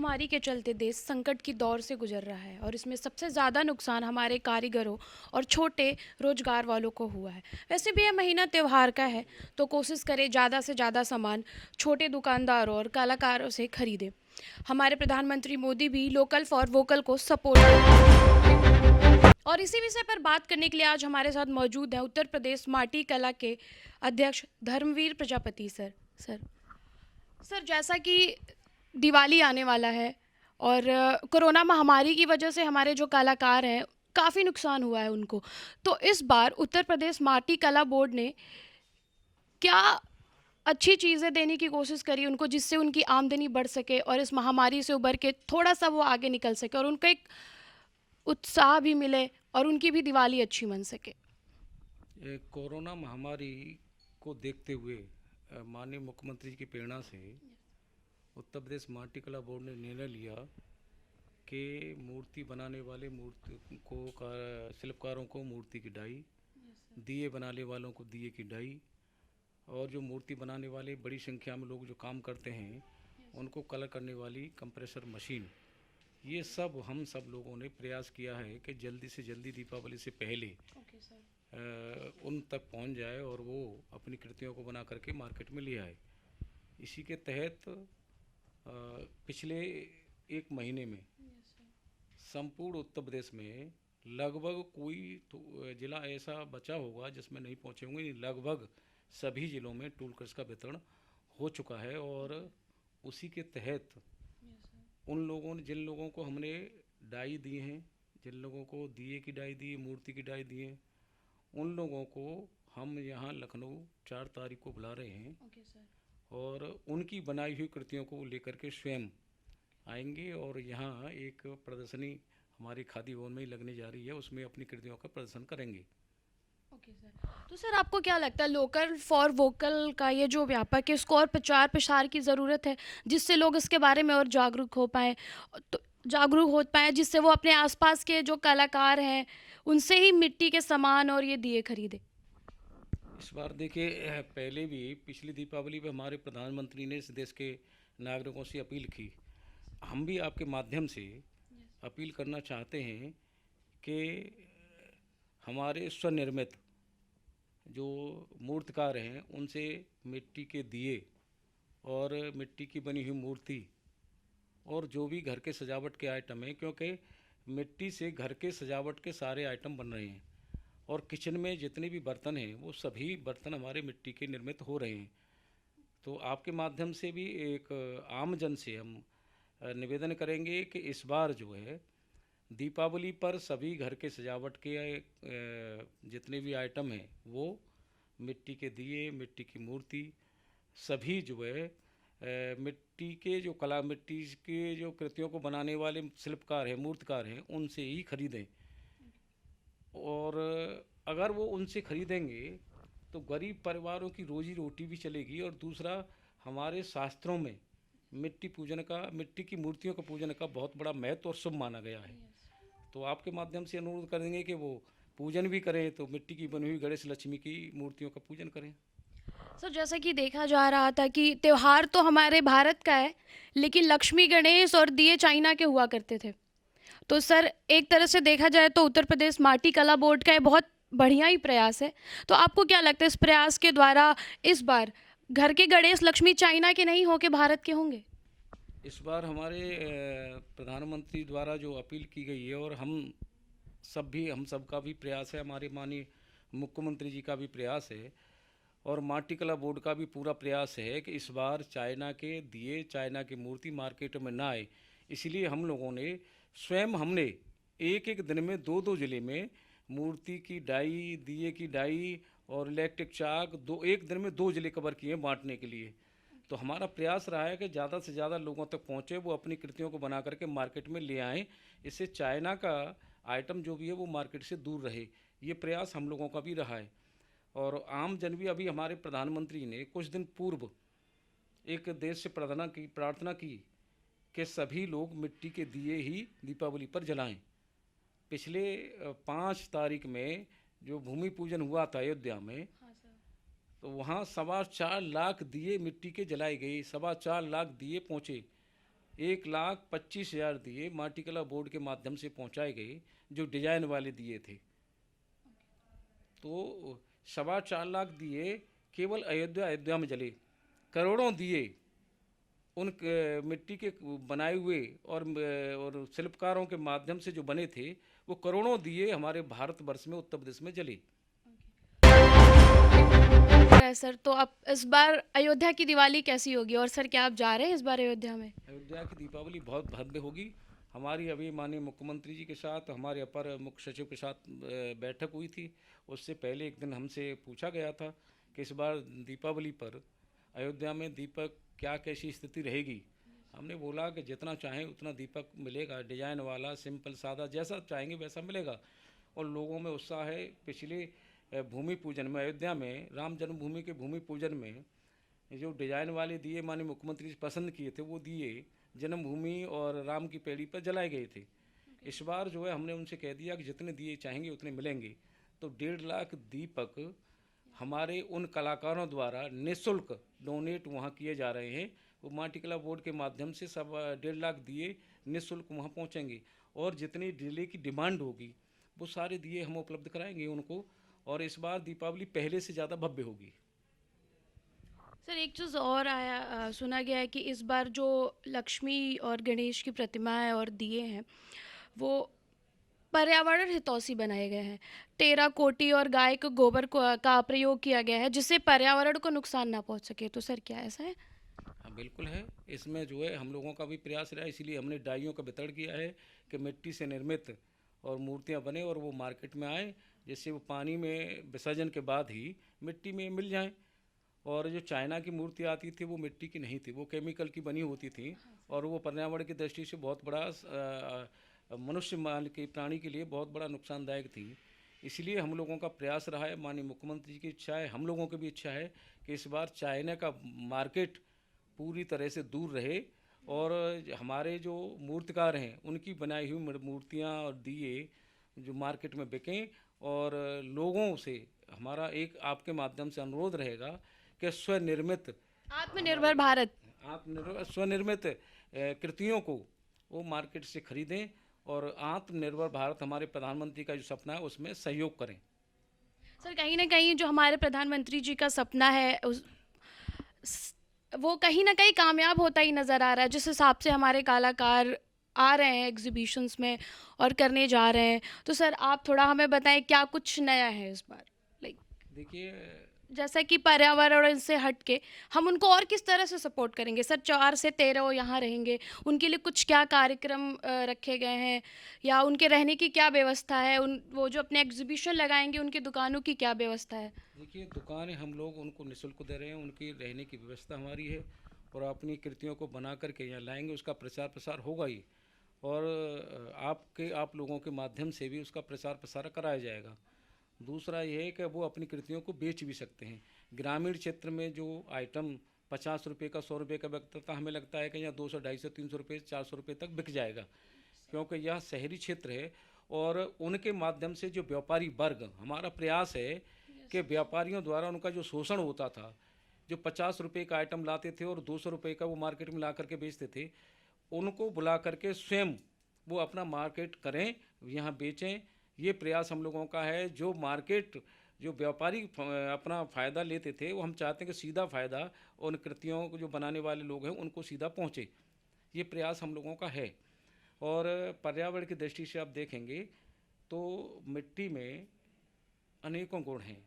महामारी के चलते देश संकट की दौर से गुजर रहा है और इसमें सबसे ज़्यादा नुकसान हमारे कारीगरों और छोटे रोजगार वालों को हुआ है। वैसे भी यह महीना त्यौहार का है, तो कोशिश करें ज़्यादा से ज़्यादा सामान छोटे दुकानदारों और कलाकारों से खरीदें। हमारे प्रधानमंत्री मोदी भी लोकल फॉर वोकल को सपोर्ट करते हैं। और इसी विषय पर बात करने के लिए आज हमारे साथ मौजूद हैं उत्तर प्रदेश माटी कला के अध्यक्ष Dharmveer Prajapati sir. Sir sir जैसा कि दिवाली आने वाला है और कोरोना महामारी की वजह से हमारे जो कलाकार हैं काफ़ी नुकसान हुआ है उनको, तो इस बार उत्तर प्रदेश माटी कला बोर्ड ने क्या अच्छी चीज़ें देने की कोशिश करी उनको, जिससे उनकी आमदनी बढ़ सके और इस महामारी से उबर के थोड़ा सा वो आगे निकल सके और उनको एक उत्साह भी मिले और उनकी भी दिवाली अच्छी मन सके। कोरोना महामारी को देखते हुए माननीय मुख्यमंत्री जी की प्रेरणा से उत्तर प्रदेश माटी कला बोर्ड ने निर्णय लिया कि मूर्ति बनाने वाले मूर्ति को शिल्पकारों को मूर्ति की डाई, दिए बनाने वालों को दिए की डाई, और जो मूर्ति बनाने वाले बड़ी संख्या में लोग जो काम करते हैं उनको कलर करने वाली कंप्रेसर मशीन, ये सब हम सब लोगों ने प्रयास किया है कि जल्दी से जल्दी दीपावली से पहले उन तक पहुंच जाए और वो अपनी कृतियों को बना करके मार्केट में ले आए। इसी के तहत पिछले एक महीने में संपूर्ण उत्तर प्रदेश में लगभग कोई तो ज़िला ऐसा बचा होगा जिसमें नहीं पहुंचे होंगे, लगभग सभी ज़िलों में टूल किट्स का वितरण हो चुका है। और उसी के तहत उन लोगों ने, जिन लोगों को हमने डाई दिए हैं, जिन लोगों को दिए की डाई दी, मूर्ति की डाई दिए, उन लोगों को हम यहाँ लखनऊ 4 तारीख को बुला रहे हैं। और उनकी बनाई हुई कृतियों को लेकर के स्वयं आएंगे और यहाँ एक प्रदर्शनी हमारी खादी भवन में ही लगने जा रही है, उसमें अपनी कृतियों का प्रदर्शन करेंगे। सर, तो सर आपको क्या लगता है लोकल फॉर वोकल का ये जो व्यापक है इसको और प्रचार प्रसार की ज़रूरत है, जिससे लोग इसके बारे में और जागरूक हो पाए, जिससे वो अपने आसपास के जो कलाकार हैं उनसे ही मिट्टी के सामान और ये दिए खरीदे। इस बार देखिए, पहले भी पिछली दीपावली पे हमारे प्रधानमंत्री ने इस देश के नागरिकों से अपील की। हम भी आपके माध्यम से अपील करना चाहते हैं कि हमारे स्वनिर्मित जो मूर्तिकार हैं उनसे मिट्टी के दिए और मिट्टी की बनी हुई मूर्ति और जो भी घर के सजावट के आइटम हैं, क्योंकि मिट्टी से घर के सजावट के सारे आइटम बन रहे हैं और किचन में जितने भी बर्तन हैं वो सभी बर्तन हमारे मिट्टी के निर्मित हो रहे हैं। तो आपके माध्यम से भी एक आम जन से हम निवेदन करेंगे कि इस बार जो है दीपावली पर सभी घर के सजावट के जितने भी आइटम हैं वो मिट्टी के दिए, मिट्टी की मूर्ति, सभी जो है मिट्टी के जो कृतियों को बनाने वाले शिल्पकार हैं, मूर्तिकार हैं, उनसे ही खरीदें। और अगर वो उनसे खरीदेंगे तो गरीब परिवारों की रोजी रोटी भी चलेगी और दूसरा हमारे शास्त्रों में मिट्टी की मूर्तियों का पूजन का बहुत बड़ा महत्व और शुभ माना गया है। तो आपके माध्यम से अनुरोध करेंगे कि वो पूजन भी करें तो मिट्टी की बनी हुई गणेश लक्ष्मी की मूर्तियों का पूजन करें। सर जैसा कि देखा जा रहा था कि त्यौहार तो हमारे भारत का है, लेकिन लक्ष्मी गणेश और दिए चाइना के हुआ करते थे। तो सर एक तरह से देखा जाए तो उत्तर प्रदेश माटी कला बोर्ड का ये बहुत बढ़िया ही प्रयास है। तो आपको क्या लगता है इस प्रयास के द्वारा इस बार घर के गणेश लक्ष्मी चाइना के नहीं होके भारत के होंगे? इस बार हमारे प्रधानमंत्री द्वारा जो अपील की गई है और हम सबका भी प्रयास है, हमारे माननीय मुख्यमंत्री जी का भी प्रयास है और माटी कला बोर्ड का भी पूरा प्रयास है कि इस बार चाइना के दिए, चाइना की मूर्ति मार्केट में ना आए। इसलिए हम लोगों ने हमने एक दिन में 2 ज़िले में मूर्ति की डाई, दिए की डाई और इलेक्ट्रिक चाक एक दिन में 2 ज़िले कवर किए बांटने के लिए। तो हमारा प्रयास रहा है कि ज़्यादा से ज़्यादा लोगों तक पहुँचे, वो अपनी कृतियों को बना करके मार्केट में ले आएँ, इससे चाइना का आइटम जो भी है वो मार्केट से दूर रहे। ये प्रयास हम लोगों का भी रहा है और आम जन भी, अभी हमारे प्रधानमंत्री ने कुछ दिन पूर्व एक देश से प्रार्थना की कि सभी लोग मिट्टी के दिए ही दीपावली पर जलाएं। पिछले 5 तारीख में जो भूमि पूजन हुआ था अयोध्या में, तो वहाँ 4.25 लाख दिए मिट्टी के जलाए गए, 4.25 लाख दिए पहुँचे। 1,25,000 दिए माटी कला बोर्ड के माध्यम से पहुंचाए गए, जो डिजाइन वाले दिए थे। तो 4.25 लाख दिए केवल अयोध्या में जले। करोड़ों दिए उन मिट्टी के बनाए हुए और शिल्पकारों के माध्यम से जो बने थे, वो करोड़ों दिए हमारे भारतवर्ष में, उत्तर प्रदेश में जले। है सर, तो अब इस बार अयोध्या की दिवाली कैसी होगी, और सर क्या आप जा रहे हैं इस बार अयोध्या में? अयोध्या की दीपावली बहुत भव्य होगी। हमारी अभी माननीय मुख्यमंत्री जी के साथ, हमारे अपर मुख्य सचिव के साथ बैठक हुई थी। उससे पहले एक दिन हमसे पूछा गया था कि इस बार दीपावली पर अयोध्या में दीपक क्या कैसी स्थिति रहेगी। हमने बोला कि जितना चाहें उतना दीपक मिलेगा, डिजाइन वाला, सिंपल सादा, जैसा चाहेंगे वैसा मिलेगा। और लोगों में उत्साह है। पिछले भूमि पूजन में, अयोध्या में राम जन्मभूमि के भूमि पूजन में जो डिजाइन वाले दिए माननीय मुख्यमंत्री जी पसंद किए थे, वो दिए जन्मभूमि और राम की पैड़ी पर जलाए गए थे। इस बार जो है हमने उनसे कह दिया कि जितने दिए चाहेंगे उतने मिलेंगे। तो 1.5 लाख दीपक हमारे उन कलाकारों द्वारा निःशुल्क डोनेट वहाँ किए जा रहे हैं। वो माटी कला बोर्ड के माध्यम से सब 1.5 लाख दिए निःशुल्क वहाँ पहुँचेंगे। और जितनी दिल्ली की डिमांड होगी वो सारे दिए हम उपलब्ध कराएंगे उनको। और इस बार दीपावली पहले से ज़्यादा भव्य होगी। सर एक चीज़ और सुना गया है कि इस बार जो लक्ष्मी और गणेश की प्रतिमाएं और दिए हैं वो पर्यावरण हितौषी बनाए गए हैं। टेराकोटी और गाय के गोबर का प्रयोग किया गया है, जिससे पर्यावरण को नुकसान ना पहुंच सके। तो सर क्या ऐसा है? हाँ बिल्कुल है। इसमें जो है हम लोगों का भी प्रयास रहा है, इसीलिए हमने डाइयों का वितरण किया है कि मिट्टी से निर्मित और मूर्तियाँ बने और वो मार्केट में आए, जिससे वो पानी में विसर्जन के बाद ही मिट्टी में मिल जाएं। और जो चाइना की मूर्ति आती थी वो मिट्टी की नहीं थी, वो केमिकल की बनी होती थी। और वो पर्यावरण की दृष्टि से बहुत बड़ा मनुष्य मान के प्राणी के लिए बहुत बड़ा नुकसानदायक थी। इसलिए हम लोगों का प्रयास रहा है, माननीय मुख्यमंत्री जी की इच्छा है, हम लोगों की भी इच्छा है कि इस बार चाइना का मार्केट पूरी तरह से दूर रहे। और हमारे जो मूर्तिकार हैं उनकी बनाई हुई मूर्तियाँ और दिए जो मार्केट में बिकें। और लोगों से हमारा एक आपके माध्यम से अनुरोध रहेगा कि स्वनिर्मित आत्मनिर्भर भारत। आत्मनिर्भर स्वनिर्मित कृतियों को वो मार्केट से खरीदें और आत्मनिर्भर भारत हमारे प्रधानमंत्री का जो सपना है उसमें सहयोग करें। सर कहीं ना कहीं जो हमारे प्रधानमंत्री जी का सपना है वो कहीं ना कहीं कामयाब होता ही नज़र आ रहा है, जिस हिसाब से हमारे कलाकार आ रहे हैं एग्जीबिशंस में और करने जा रहे हैं। तो सर आप थोड़ा हमें बताएं क्या कुछ नया है इस बार, लाइक देखिए, जैसा कि पर्यावरण से हट के हम उनको और किस तरह से सपोर्ट करेंगे? सर 4 से 13 वो यहाँ रहेंगे, उनके लिए कुछ क्या कार्यक्रम रखे गए हैं, या उनके रहने की क्या व्यवस्था है? उन वो जो अपने एग्जीबिशन लगाएंगे उनकी दुकानों की क्या व्यवस्था है? देखिए दुकानें हम लोग उनको निःशुल्क दे रहे हैं, उनकी रहने की व्यवस्था हमारी है। और अपनी कृतियों को बना करके यहाँ लाएंगे, उसका प्रचार प्रसार होगा ही। और आप लोगों के माध्यम से भी उसका प्रचार प्रसार कराया जाएगा। दूसरा ये है कि वो अपनी कृतियों को बेच भी सकते हैं। ग्रामीण क्षेत्र में जो आइटम 50 रुपये का, 100 रुपये का बिकता था, हमें लगता है कि यहाँ 200, 250, 300 रुपये, 400 रुपये तक बिक जाएगा, क्योंकि यह शहरी क्षेत्र है। और उनके माध्यम से जो व्यापारी वर्ग, हमारा प्रयास है कि व्यापारियों द्वारा उनका जो शोषण होता था, जो 50 रुपये का आइटम लाते थे और 200 रुपये का वो मार्केट में ला करके बेचते थे, उनको बुला करके स्वयं वो अपना मार्केट करें, यहाँ बेचें। ये प्रयास हम लोगों का है। जो मार्केट जो व्यापारी अपना फ़ायदा लेते थे, वो हम चाहते हैं कि सीधा फ़ायदा उन कृतियों को जो बनाने वाले लोग हैं उनको सीधा पहुँचे। ये प्रयास हम लोगों का है। और पर्यावरण की दृष्टि से आप देखेंगे तो मिट्टी में अनेकों गुण हैं।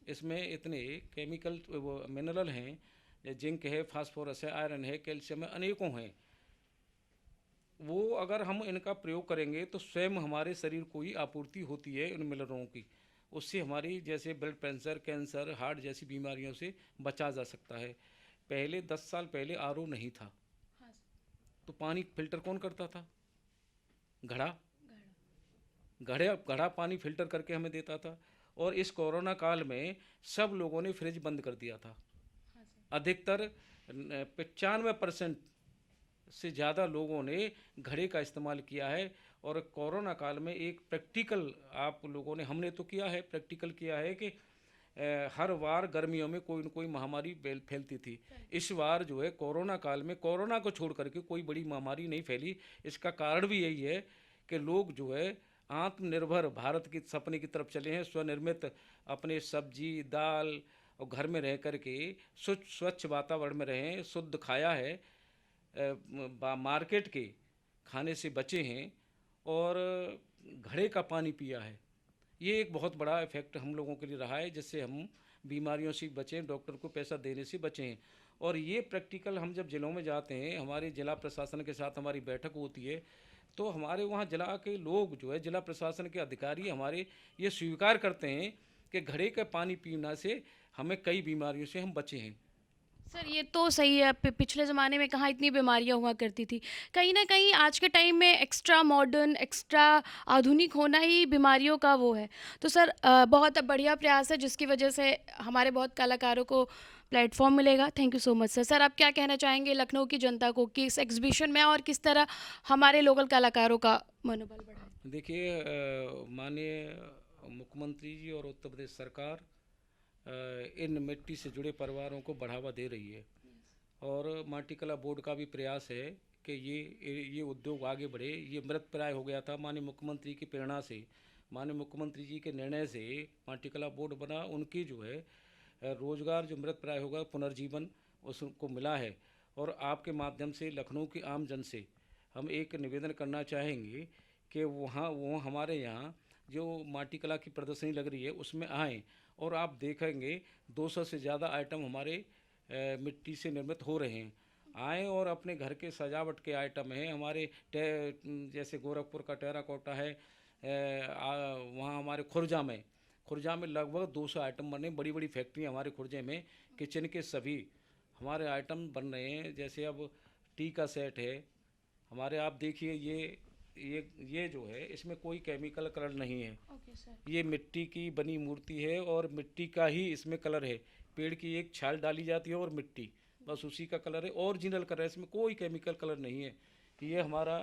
इसमें इतने केमिकल वो मिनरल हैं, जिंक है, फास्फोरस है, आयरन है, कैल्शियम है, अनेकों हैं। वो अगर हम इनका प्रयोग करेंगे तो स्वयं हमारे शरीर को ही आपूर्ति होती है इन मिनरलों की। उससे हमारी जैसे ब्लड प्रेशर, कैंसर, हार्ट जैसी बीमारियों से बचा जा सकता है। पहले 10 साल पहले आरओ नहीं था, तो पानी फिल्टर कौन करता था? घड़ा। घड़ा पानी फिल्टर करके हमें देता था। और इस कोरोना काल में सब लोगों ने फ्रिज बंद कर दिया था। अधिकतर 95% से ज़्यादा लोगों ने घड़े का इस्तेमाल किया है। और कोरोना काल में एक प्रैक्टिकल आप लोगों ने, हमने तो किया है, प्रैक्टिकल किया है कि हर बार गर्मियों में कोई न कोई महामारी फैलती थी। इस बार जो है कोरोना काल में कोरोना को छोड़ करके कोई बड़ी महामारी नहीं फैली। इसका कारण भी यही है कि लोग जो है आत्मनिर्भर भारत की सपने की तरफ चले हैं। स्वनिर्मित अपने सब्जी दाल और घर में रह कर के स्वच्छ वातावरण में रहें, शुद्ध खाया है, मार्केट के खाने से बचे हैं और घड़े का पानी पिया है। ये एक बहुत बड़ा इफेक्ट हम लोगों के लिए रहा है, जिससे हम बीमारियों से बचें, डॉक्टर को पैसा देने से बचें। और ये प्रैक्टिकल हम जब ज़िलों में जाते हैं, हमारे ज़िला प्रशासन के साथ हमारी बैठक होती है, तो हमारे वहाँ ज़िला के लोग जो है, ज़िला प्रशासन के अधिकारी हमारे ये स्वीकार करते हैं कि घड़े का पानी पीना से हमें कई बीमारियों से हम बचे हैं। सर ये तो सही है। पिछले ज़माने में कहाँ इतनी बीमारियां हुआ करती थी। कहीं ना कहीं आज के टाइम में एक्स्ट्रा मॉडर्न, एक्स्ट्रा आधुनिक होना ही बीमारियों का वो है। तो सर बहुत बढ़िया प्रयास है, जिसकी वजह से हमारे बहुत कलाकारों को प्लेटफॉर्म मिलेगा। Thank you so much sir. Sir आप क्या कहना चाहेंगे लखनऊ की जनता को कि इस एग्जीबिशन में और किस तरह हमारे लोकल कलाकारों का मनोबल बढ़ाए? देखिए, माननीय मुख्यमंत्री जी और उत्तर प्रदेश सरकार इन मिट्टी से जुड़े परिवारों को बढ़ावा दे रही है। और माटी कला बोर्ड का भी प्रयास है कि ये उद्योग आगे बढ़े। ये मृत प्राय हो गया था। माननीय मुख्यमंत्री की प्रेरणा से, माननीय मुख्यमंत्री जी के निर्णय से माटी कला बोर्ड बना। उनकी जो है रोजगार जो मृत प्राय होगा, पुनर्जीवन उसको मिला है। और आपके माध्यम से लखनऊ की आम जन से हम एक निवेदन करना चाहेंगे कि वो हमारे यहाँ जो माटी कला की प्रदर्शनी लग रही है उसमें आएँ, और आप देखेंगे 200 से ज़्यादा आइटम हमारे मिट्टी से निर्मित हो रहे हैं। आएँ और अपने घर के सजावट के आइटम हैं हमारे, जैसे गोरखपुर का टेराकोटा है, वहाँ हमारे खुर्जा में लगभग 200 आइटम बने। बड़ी बड़ी फैक्ट्री हमारे खुर्जे में किचन के सभी हमारे आइटम बन रहे हैं। जैसे अब टी का सेट है हमारे, आप देखिए ये जो है इसमें कोई केमिकल कलर नहीं है। ये मिट्टी की बनी मूर्ति है और मिट्टी का ही इसमें कलर है। पेड़ की एक छाल डाली जाती है और मिट्टी, बस उसी का कलर है, ओरिजिनल कलर है, इसमें कोई केमिकल कलर नहीं है। ये हमारा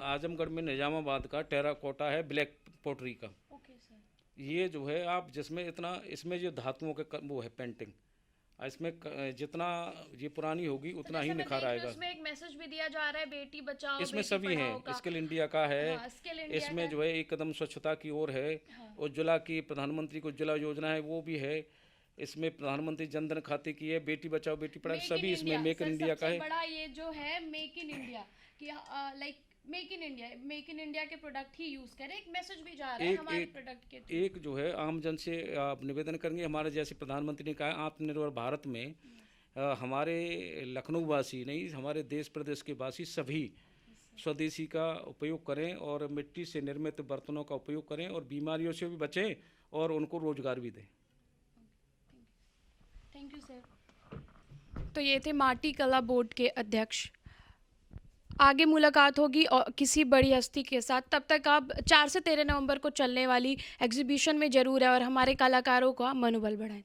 आजमगढ़ में निजामाबाद का टेराकोटा है, ब्लैक पोटरी का। ये जो है आप जिसमें इसमें जो धातुओं के वो है पेंटिंग, इसमें जितना ये पुरानी होगी उतना ही निखार आएगा। इसमें एक मैसेज भी दिया जा रहा है, बेटी बचाओ इसमें बेटी सभी हैं। पढ़ाओ का। स्किल इंडिया का है। हाँ, स्किल इंडिया इसमें का जो है एक कदम स्वच्छता की ओर है। हाँ। उज्ज्वला की, प्रधानमंत्री की उज्ज्वला योजना है वो भी है। इसमें प्रधानमंत्री जनधन खाते की है, बेटी बचाओ बेटी पढ़ाओ, सभी इसमें मेक इन इंडिया का है। बड़ा ये जो है मेक इन इंडिया कि लाइक मेक इन इंडिया के प्रोडक्ट ही यूज करें, एक मैसेज भी जा रहा है हमारे प्रोडक्ट के थ्रू। एक जो है आम जन से आप निवेदन करेंगे, हमारे जैसे प्रधानमंत्री ने कहा आत्मनिर्भर भारत में हमारे लखनऊ वासी नहीं, हमारे देश प्रदेश के वासी सभी स्वदेशी का उपयोग करें और मिट्टी से निर्मित बर्तनों का उपयोग करें और बीमारियों से भी बचें और उनको रोजगार भी दें। Thank you sir. तो ये थे माटी कला बोर्ड के अध्यक्ष। आगे मुलाकात होगी और किसी बड़ी हस्ती के साथ। तब तक आप 4 से 13 नवंबर को चलने वाली एग्जीबिशन में ज़रूर है और हमारे कलाकारों का मनोबल बढ़ाएं।